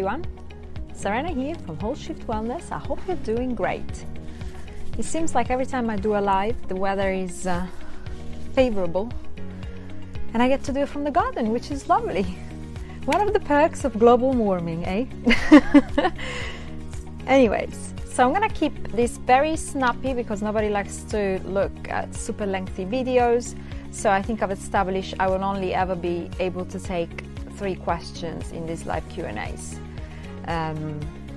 everyone, Serena here from Whole Shift Wellness. I hope you're doing great. It seems like every time I do a live, the weather is favorable and I get to do it from the garden, which is lovely. One of the perks of global warming, eh? Anyways, so I'm gonna keep this very snappy because nobody likes to look at super lengthy videos. So I think I've established I will only ever be able to take 3 questions in these live Q&As,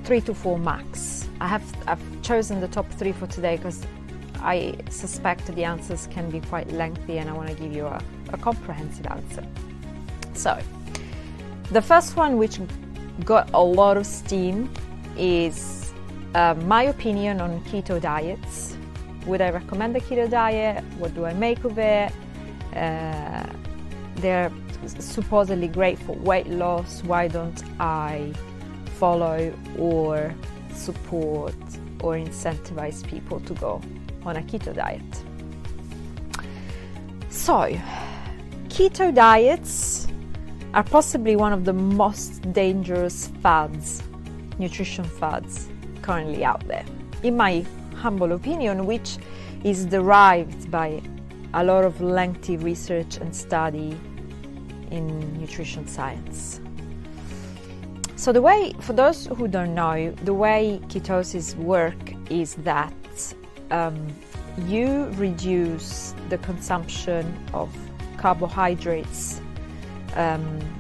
3 to 4 max. I've chosen the top 3 for today because I suspect the answers can be quite lengthy and I want to give you a comprehensive answer. So the first one, which got a lot of steam, is my opinion on keto diets. Would I recommend the keto diet? What do I make of it? They're supposedly great for weight loss. Why don't I follow or support or incentivize people to go on a keto diet? So, keto diets are possibly one of the most dangerous fads, nutrition fads currently out there, in my humble opinion, which is derived by a lot of lengthy research and study in nutrition science. So the way, for those who don't know, the way ketosis work is that you reduce the consumption of carbohydrates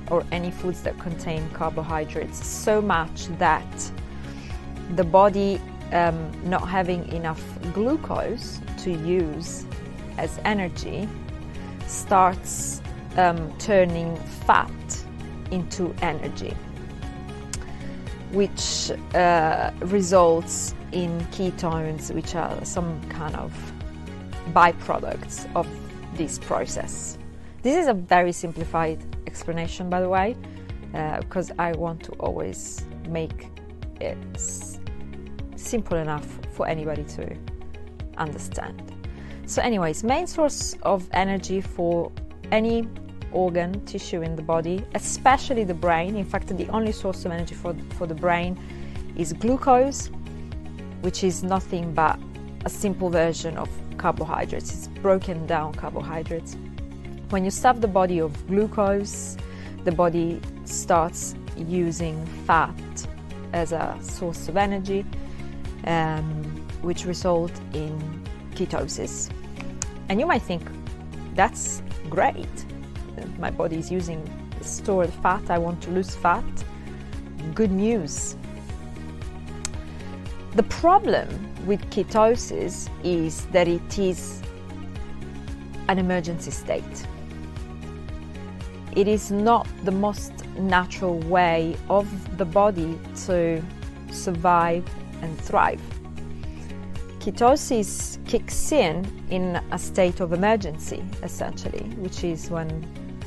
or any foods that contain carbohydrates so much that the body not having enough glucose to use as energy starts turning fat into energy, which results in ketones, which are some kind of byproducts of this process. This is a very simplified explanation, by the way, because I want to always make it simple enough for anybody to understand. So anyways, main source of energy for any organ, tissue in the body, especially the brain. In fact, the only source of energy for the brain is glucose, which is nothing but a simple version of carbohydrates. It's broken down carbohydrates. When you starve the body of glucose, the body starts using fat as a source of energy, which result in ketosis. And you might think, that's great. My body is using stored fat. I want to lose fat. Good news. The problem with ketosis is that it is an emergency state. It is not the most natural way of the body to survive and thrive. Ketosis kicks in a state of emergency, essentially, which is when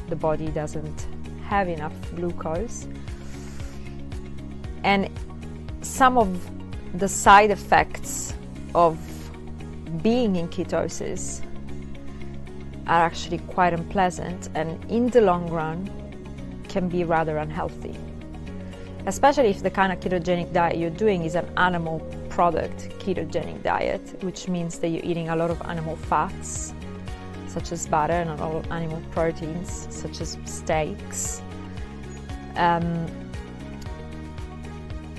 the body doesn't have enough glucose. And some of the side effects of being in ketosis are actually quite unpleasant and in the long run can be rather unhealthy, especially if the kind of ketogenic diet you're doing is an animal product ketogenic diet, which means that you're eating a lot of animal fats such as butter and a lot of animal proteins such as steaks,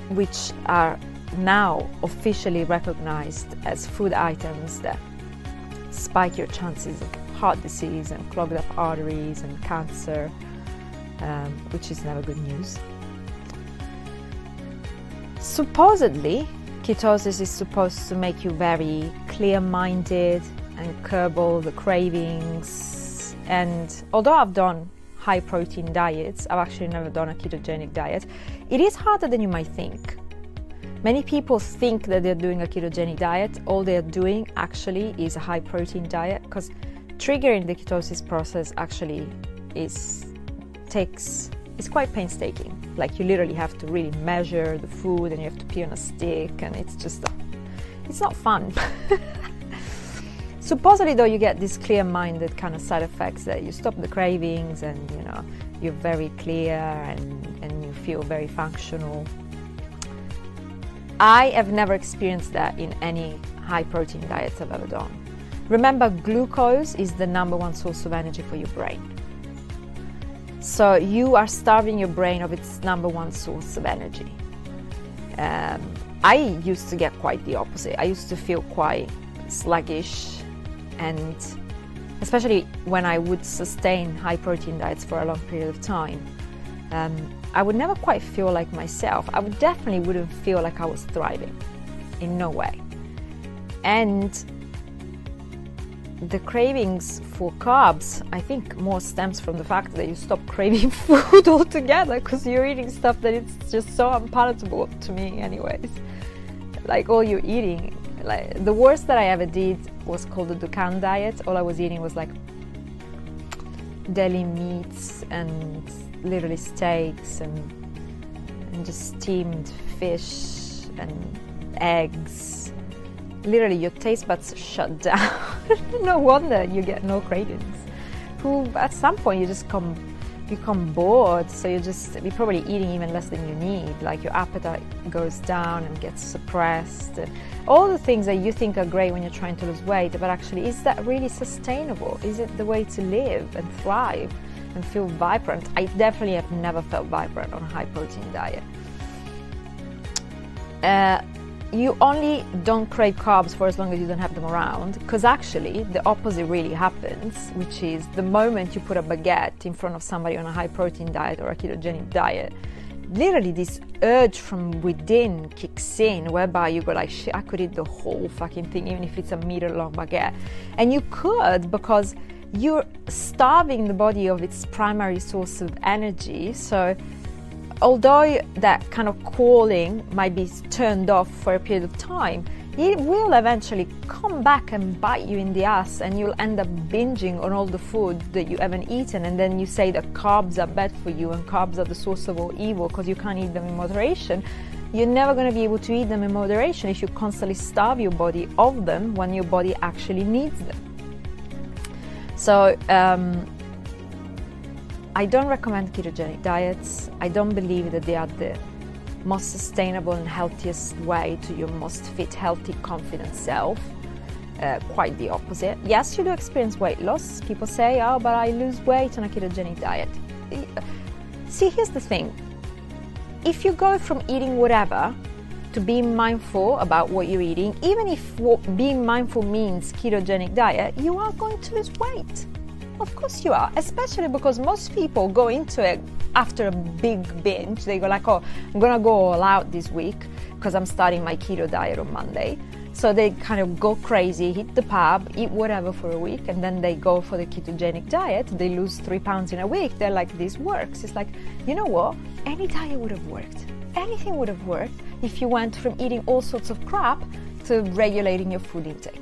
which are now officially recognized as food items that spike your chances of heart disease and clogged up arteries and cancer, which is never good news. Supposedly, ketosis is supposed to make you very clear-minded and curb all the cravings. And although I've done high-protein diets, I've actually never done a ketogenic diet. It is harder than you might think. Many people think that they're doing a ketogenic diet. All they're doing actually is a high-protein diet, because triggering the ketosis process actually is quite painstaking. Like, you literally have to really measure the food and you have to pee on a stick, and it's not fun. Supposedly, though, you get these clear-minded kind of side effects that you stop the cravings and, you know, you're very clear and you feel very functional. I have never experienced that in any high-protein diets I've ever done. Remember, glucose is the number one source of energy for your brain. So you are starving your brain of its number one source of energy. I used to get quite the opposite. I used to feel quite sluggish, and especially when I would sustain high protein diets for a long period of time, I would never quite feel like myself. I would definitely wouldn't feel like I was thriving, in no way. And the cravings for carbs, I think, more stems from the fact that you stop craving food altogether, because you're eating stuff that it's just so unpalatable to me anyways. Like, all you're eating, like the worst that I ever did was called the Dukan diet. All I was eating was like deli meats and literally steaks and just steamed fish and eggs. Literally, your taste buds shut down. No wonder you get no cravings. At some point you just become bored, so you're probably eating even less than you need. Like, your appetite goes down and gets suppressed. All the things that you think are great when you're trying to lose weight, but actually, is that really sustainable? Is it the way to live and thrive and feel vibrant? I definitely have never felt vibrant on a high protein diet. You only don't crave carbs for as long as you don't have them around, because actually the opposite really happens, which is the moment you put a baguette in front of somebody on a high protein diet or a ketogenic diet, literally this urge from within kicks in, whereby you go like, shit, I could eat the whole fucking thing, even if it's a meter long baguette. And you could, because you're starving the body of its primary source of energy. So although that kind of calling might be turned off for a period of time, it will eventually come back and bite you in the ass, and you'll end up binging on all the food that you haven't eaten. And then you say that carbs are bad for you and carbs are the source of all evil because you can't eat them in moderation. You're never going to be able to eat them in moderation if you constantly starve your body of them when your body actually needs them. So I don't recommend ketogenic diets. I don't believe that they are the most sustainable and healthiest way to your most fit, healthy, confident self. Quite the opposite. Yes, you do experience weight loss. People say, oh, but I lose weight on a ketogenic diet. See, here's the thing. If you go from eating whatever to being mindful about what you're eating, even if being mindful means ketogenic diet, you are going to lose weight. Of course you are, especially because most people go into it after a big binge. They go like, oh, I'm gonna go all out this week because I'm starting my keto diet on Monday. So they kind of go crazy, hit the pub, eat whatever for a week, and then they go for the ketogenic diet. They lose 3 pounds in a week. They're like, this works. It's like, you know what? Any diet would have worked. Anything would have worked if you went from eating all sorts of crap to regulating your food intake.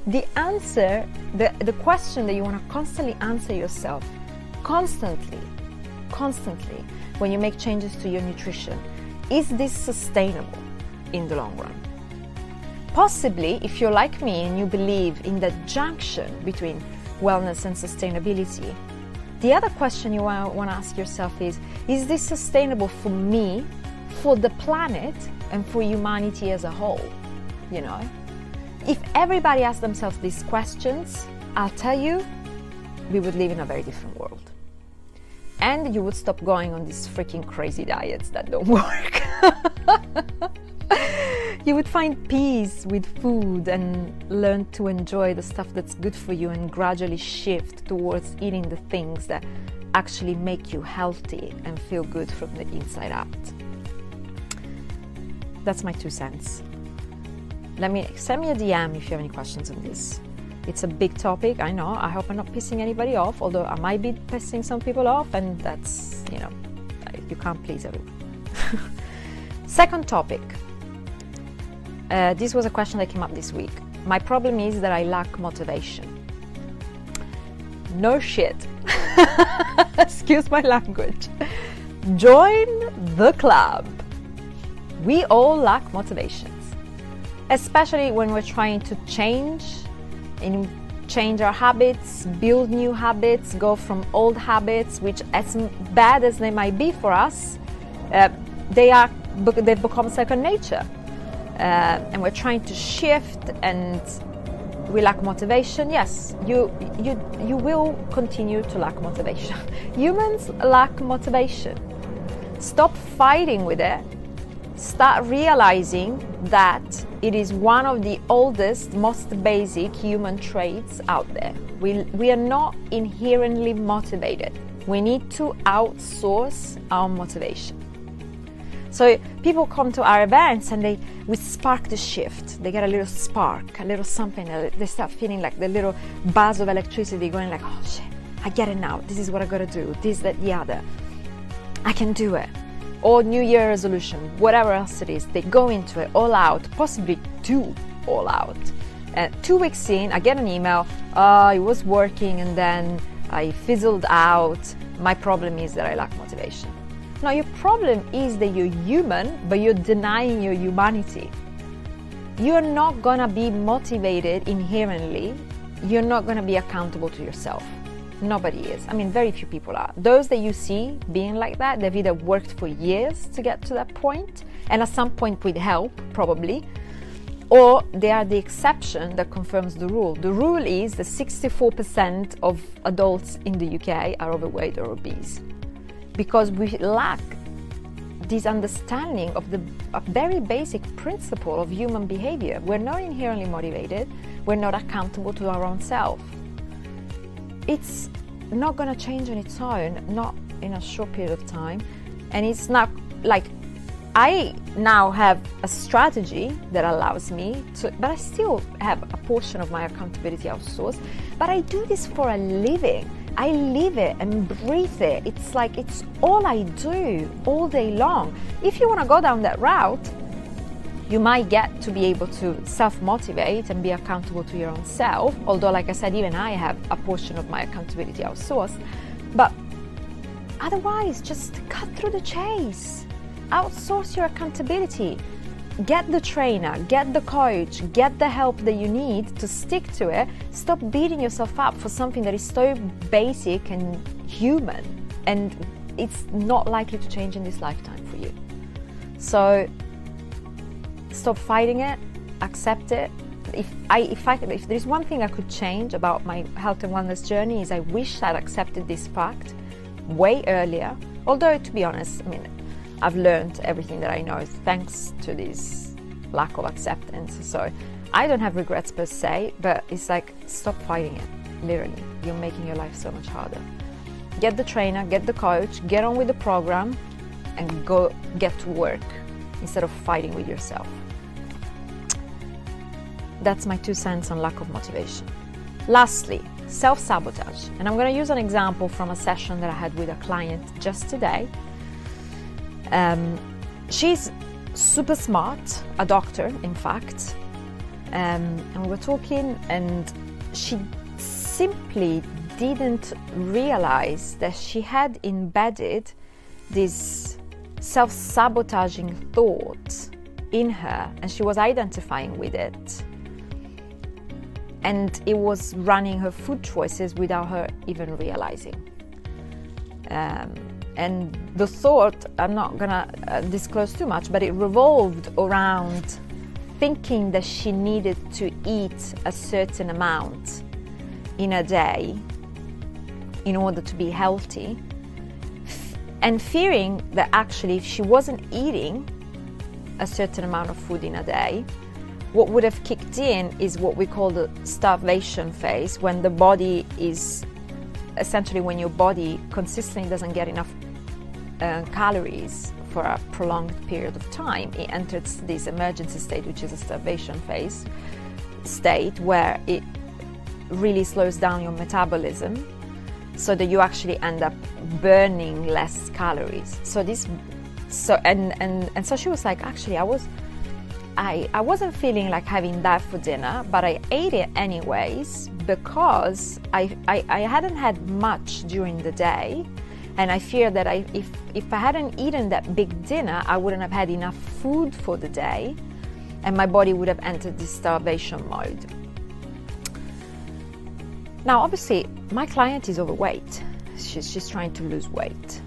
The answer, the question that you want to constantly answer yourself, constantly, when you make changes to your nutrition, is this sustainable in the long run? Possibly, if you're like me and you believe in that junction between wellness and sustainability, the other question you want to ask yourself is this sustainable for me, for the planet, and for humanity as a whole? You know? If everybody asked themselves these questions, I'll tell you, we would live in a very different world. And you would stop going on these freaking crazy diets that don't work. You would find peace with food and learn to enjoy the stuff that's good for you and gradually shift towards eating the things that actually make you healthy and feel good from the inside out. That's my 2 cents. Send me a DM if you have any questions on this. It's a big topic, I know. I hope I'm not pissing anybody off, although I might be pissing some people off, and that's, you know, you can't please everyone. Second topic. This was a question that came up this week. My problem is that I lack motivation. No shit. Excuse my language. Join the club. We all lack motivation. Especially when we're trying to change and change our habits, build new habits, go from old habits, which as bad as they might be for us, they've become second nature. And we're trying to shift, and we lack motivation. Yes, you will continue to lack motivation. Humans lack motivation. Stop fighting with it. Start realizing that it is one of the oldest, most basic human traits out there. We are not inherently motivated. We need to outsource our motivation. So people come to our events and we spark the shift. They get a little spark, a little something. They start feeling like the little buzz of electricity going like, oh shit, I get it now. This is what I gotta do. This, that, the other. I can do it. Or New Year resolution, whatever else it is, they go into it all out, possibly too all out. 2 weeks in, I get an email, it was working and then I fizzled out. My problem is that I lack motivation. Now, your problem is that you're human, but you're denying your humanity. You're not gonna be motivated inherently. You're not gonna be accountable to yourself. Nobody is. I mean, very few people are. Those that you see being like that, they've either worked for years to get to that point, and at some point with help, probably, or they are the exception that confirms the rule. The rule is that 64% of adults in the UK are overweight or obese, because we lack this understanding of a very basic principle of human behavior. We're not inherently motivated. We're not accountable to our own self. It's not going to change on its own, not in a short period of time. And it's not like I now have a strategy that allows me to, but I still have a portion of my accountability outsourced. But I do this for a living. I live it and breathe it. It's like it's all I do all day long. If you want to go down that route, you might get to be able to self-motivate and be accountable to your own self. Although, like I said, even I have a portion of my accountability outsourced. But otherwise, just cut through the chase. Outsource your accountability. Get the trainer, get the coach, get the help that you need to stick to it. Stop beating yourself up for something that is so basic and human, and it's not likely to change in this lifetime for you. So stop fighting it, accept it. If there's one thing I could change about my health and wellness journey, is I wish I'd accepted this fact way earlier. Although, to be honest, I mean, I've learned everything that I know thanks to this lack of acceptance. So I don't have regrets per se, but it's like, stop fighting it. Literally, you're making your life so much harder. Get the trainer, get the coach, get on with the program, and go get to work instead of fighting with yourself. That's my 2 cents on lack of motivation. Lastly, self-sabotage. And I'm going to use an example from a session that I had with a client just today. She's super smart, a doctor, in fact. And we were talking, and she simply didn't realize that she had embedded this self-sabotaging thought in her, and she was identifying with it. And it was running her food choices without her even realizing. And the thought, I'm not gonna disclose too much, but it revolved around thinking that she needed to eat a certain amount in a day in order to be healthy, and fearing that actually if she wasn't eating a certain amount of food in a day, what would have kicked in is what we call the starvation phase, when the body is essentially, when your body consistently doesn't get enough calories for a prolonged period of time, it enters this emergency state, which is a starvation phase state, where it really slows down your metabolism so that you actually end up burning less calories. So she was like, actually, I wasn't feeling like having that for dinner, but I ate it anyways because I hadn't had much during the day, and I fear that if I hadn't eaten that big dinner, I wouldn't have had enough food for the day, and my body would have entered this starvation mode. Now, obviously, my client is overweight. She's trying to lose weight.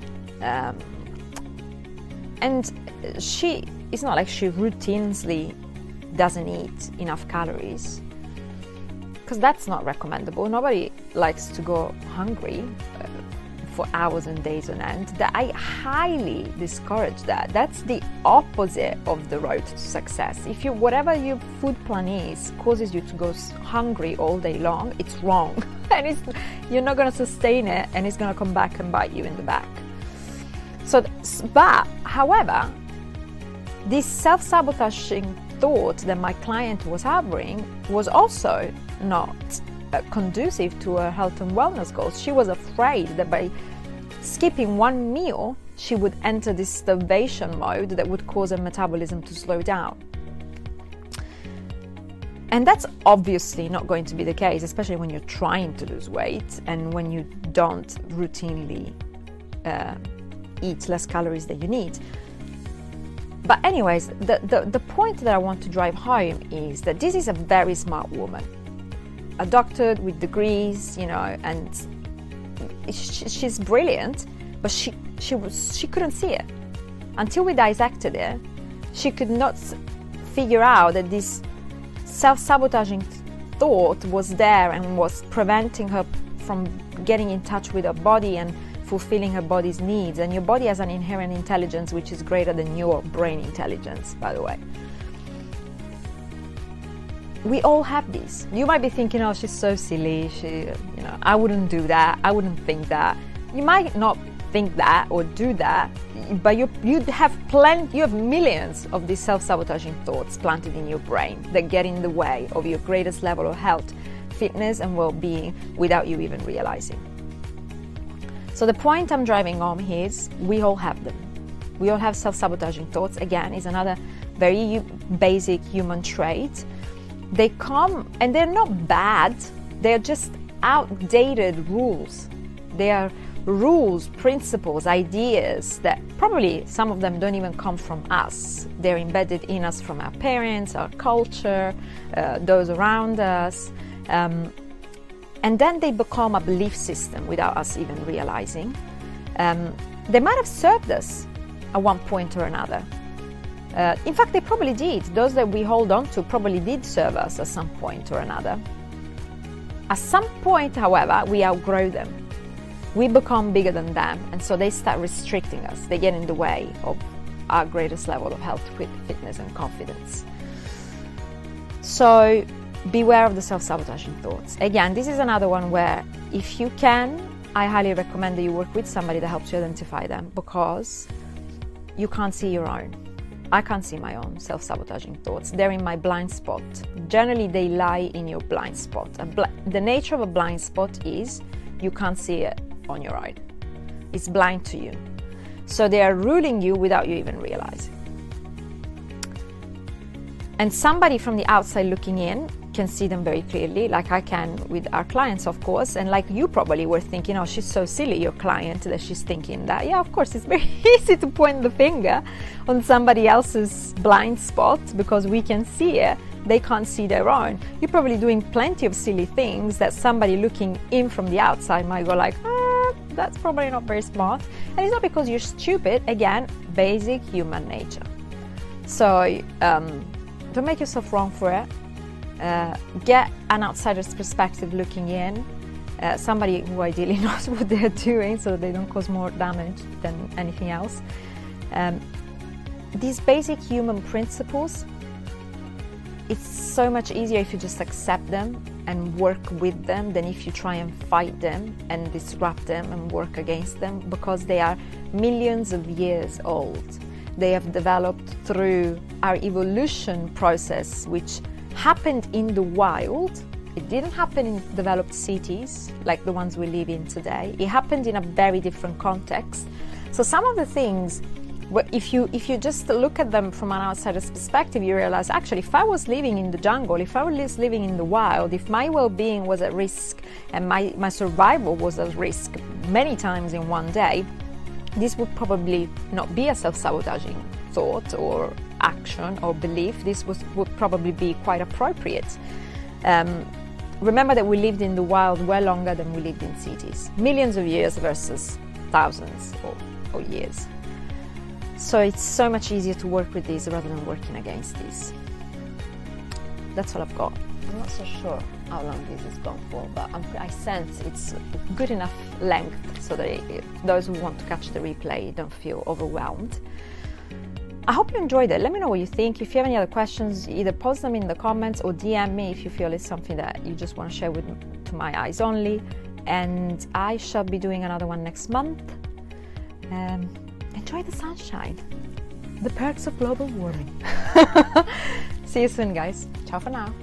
And it's not like she routinely doesn't eat enough calories, because that's not recommendable. Nobody likes to go hungry for hours and days on end. That I highly discourage that. That's the opposite of the road to success. If whatever your food plan is causes you to go hungry all day long, it's wrong, and you're not going to sustain it, and it's going to come back and bite you in the back. But however, this self-sabotaging thought that my client was harboring was also not conducive to her health and wellness goals. She was afraid that by skipping one meal, she would enter this starvation mode that would cause her metabolism to slow down. And that's obviously not going to be the case, especially when you're trying to lose weight and when you don't routinely eat less calories than you need. But anyways, the point that I want to drive home is that this is a very smart woman, a doctor with degrees, and she's brilliant, but she couldn't see it. Until we dissected it, she could not figure out that this self-sabotaging thought was there and was preventing her from getting in touch with her body and fulfilling her body's needs. And your body has an inherent intelligence which is greater than your brain intelligence, by the way. We all have this. You might be thinking, oh, she's so silly, I wouldn't do that, I wouldn't think that. You might not think that or do that, but you have millions of these self-sabotaging thoughts planted in your brain that get in the way of your greatest level of health, fitness and well-being without you even realizing. So the point I'm driving home is we all have them. We all have self-sabotaging thoughts. Again, is another very basic human trait. They come and they're not bad. They're just outdated rules. They are rules, principles, ideas that probably some of them don't even come from us. They're embedded in us from our parents, our culture, those around us. And then they become a belief system without us even realizing. They might have served us at one point or another. In fact, they probably did. Those that we hold on to probably did serve us at some point or another. At some point, however, we outgrow them. We become bigger than them, and so they start restricting us. They get in the way of our greatest level of health, fitness, and confidence. So beware of the self-sabotaging thoughts. Again, this is another one where, if you can, I highly recommend that you work with somebody that helps you identify them, because you can't see your own. I can't see my own self-sabotaging thoughts. They're in my blind spot. Generally, they lie in your blind spot. The nature of a blind spot is you can't see it on your own. It's blind to you. So they are ruling you without you even realizing. And somebody from the outside looking in can see them very clearly, like I can with our clients, of course, and like you probably were thinking, oh, she's so silly, your client, that she's thinking that. Yeah, of course, it's very easy to point the finger on somebody else's blind spot because we can see it. They can't see their own. You're probably doing plenty of silly things that somebody looking in from the outside might go like, that's probably not very smart. And it's not because you're stupid. Again, basic human nature. So don't make yourself wrong for it. Get an outsider's perspective looking in, somebody who ideally knows what they're doing so they don't cause more damage than anything else. These basic human principles, it's so much easier if you just accept them and work with them than if you try and fight them and disrupt them and work against them, because they are millions of years old. They have developed through our evolution process, which happened in the wild. It didn't happen in developed cities like the ones we live in today. It happened in a very different context. So some of the things, if you just look at them from an outsider's perspective, you realize, actually, if I was living in the jungle, if I was living in the wild, if my well-being was at risk and my survival was at risk many times in one day, this would probably not be a self-sabotaging thought or action or belief. This would probably be quite appropriate. remember that we lived in the wild well longer than we lived in cities. Millions of years versus thousands or years. So it's so much easier to work with these rather than working against these. That's all I've got. I'm not so sure how long this has gone for, but I sense it's good enough length so that those who want to catch the replay don't feel overwhelmed. I hope you enjoyed it. Let me know what you think. If you have any other questions, either post them in the comments or DM me if you feel it's something that you just want to share with to my eyes only. And I shall be doing another one next month. Enjoy the sunshine. The perks of global warming. See you soon, guys. Ciao for now.